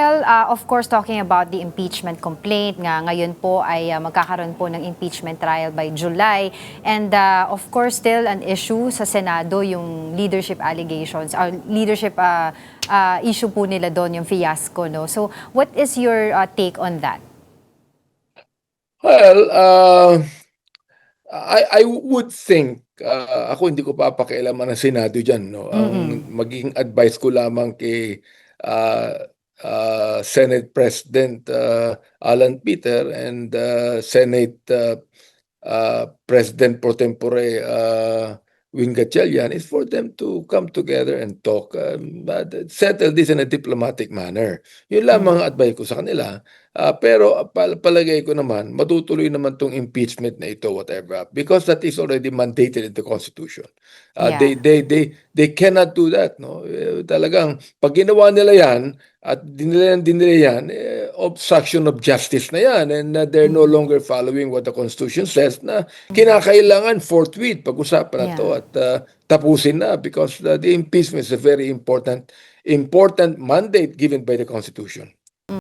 Well, of course, talking about the impeachment complaint nga ngayon po ay magkakaroon po ng impeachment trial by July. And of course, still an issue sa Senado yung leadership allegations, or leadership issue po nila doon, yung fiasco, no? So, what is your take on that? Well, I would think, ako hindi ko papakialaman ng Senado diyan, no. Ang magiging advice ko lamang kay Senate President Alan Peter and Senate President pro tempore Win Gatchalian is for them to come together and talk, settle this in a diplomatic manner. Yun lamang ang advice ko sa kanila. Pero palagay ko naman, matutuloy naman tong impeachment na ito, whatever, because that is already mandated in the Constitution. Yeah. They cannot do that, no? Talagang pag ginawa nila yan at din nila yan, obstruction of justice na yan, and they're no longer following what the Constitution says, na kinakailangan forthwith pag-usapan na to at tapusin na, because the impeachment is a very important mandate given by the Constitution.